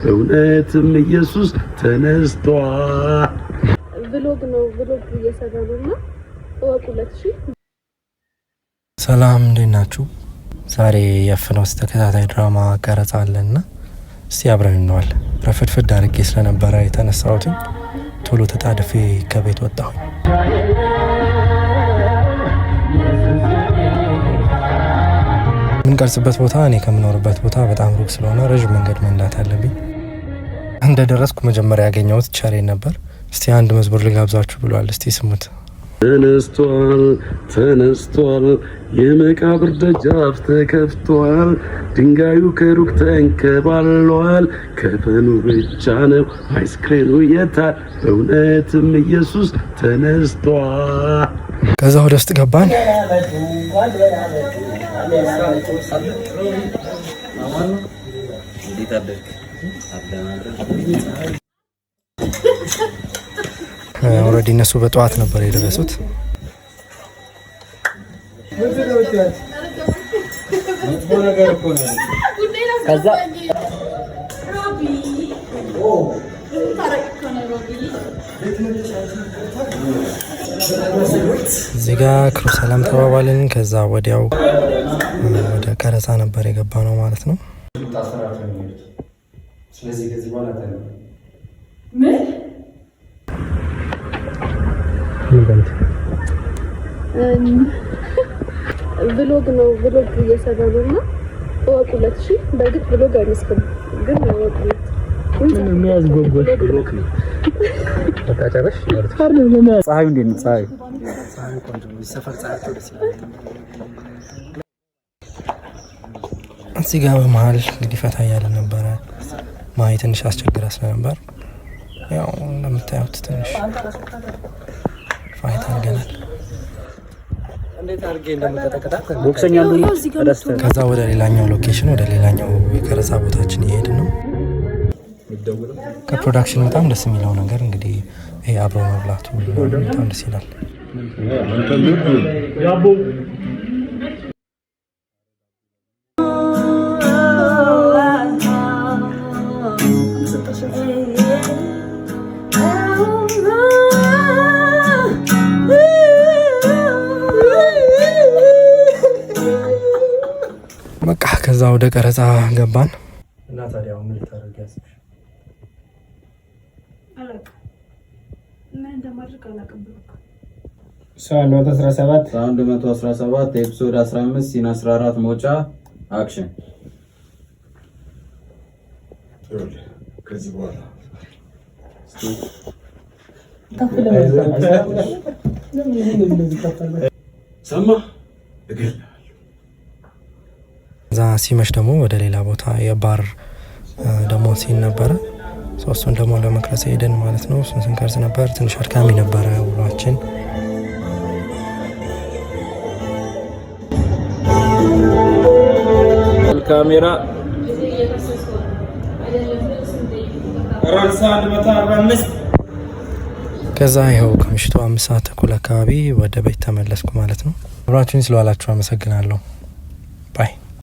እውነትም ኢየሱስ ተነስቷል። ብሎግ ነው እየሰራነውና ወቁለት። እሺ ሰላም እንዴት ናችሁ? ዛሬ የፍኖት ተከታታይ ድራማ ቀረጻ አለና እስቲ አብረን እንዋል። ረፍድፍድ አድርጌ ስለነበረ የተነሳሁት ቶሎ ተጣድፌ ከቤት ወጣሁ። የምንቀርጽበት ቦታ እኔ ከምኖርበት ቦታ በጣም ሩቅ ስለሆነ ረዥም መንገድ መንዳት አለብኝ። እንደደረስኩ መጀመሪያ ያገኘሁት ቸሬን ነበር። እስቲ አንድ መዝሙር ልጋብዛችሁ ብሏል። እስቲ ስሙት። ተነስቷል ተነስቷል፣ የመቃብር ደጃፍ ተከፍቷል፣ ድንጋዩ ከሩቅ ተንከባሏል፣ ከፈኑ ብቻ ነው አይስክሬኑ የታል፣ እውነትም ኢየሱስ ተነስቷል። ከዛ ወደ ውስጥ ገባን። ኦልሬዲ እነሱ በጠዋት ነበር የደረሱት። እዚህ ጋ ክሩ ሰላም ተባባልን። ከዛ ወዲያው ወደ ቀረጻ ነበር የገባ ነው ማለት ነው። ብሎግ ነው እየሰራነውና ወቁለት። እሺ በእርግጥ ብሎግ አይመስልም ግን ወቁለት። የሚያዝጎጎት ብሎግ ነው። ተታጨረሽ ታርነ ለማ ፀሐዩ እንዴት ነው? ፀሐዩ ቆንጆ ነው። ሰፈር ፀሐዩ ደስ ይላል። እዚህ ጋር በመሀል እንግዲህ ፈታ እያለ ነበረ። ማይ ትንሽ አስቸግራ ስለነበር ያው እንደምታዩት ትንሽ ፋይት አድርገናል። ከዛ ወደ ሌላኛው ሎኬሽን ወደ ሌላኛው የቀረጻ ቦታችን እየሄድን ነው። ከፕሮዳክሽን በጣም ደስ የሚለው ነገር እንግዲህ ይሄ አብሮ መብላቱ በጣም ደስ ይላል። በቃ ከዛ ወደ ቀረጻ ገባን እና ታዲያ ምን ልታደርግ ያስብሽ? ሳውንድ 117 ኤፒሶድ 15 ሲን 14 ሞጫ አክሽን። ከዚህ በኋላ ሰማ እገል እዛ ሲመሽ ደግሞ ወደ ሌላ ቦታ የባር ደግሞ ሲን ነበረ። እሱን ደግሞ ለመቅረጽ ሄደን ማለት ነው። እሱን ስንቀርጽ ነበር። ትንሽ አድካሚ ነበረ ውሏችን። ካሜራ ራንሳ 145። ከዛ ይኸው ከምሽቱ 5 ሰዓት ተኩል አካባቢ ወደ ቤት ተመለስኩ ማለት ነው። አብራችሁኝ ስለዋላችሁ አመሰግናለሁ።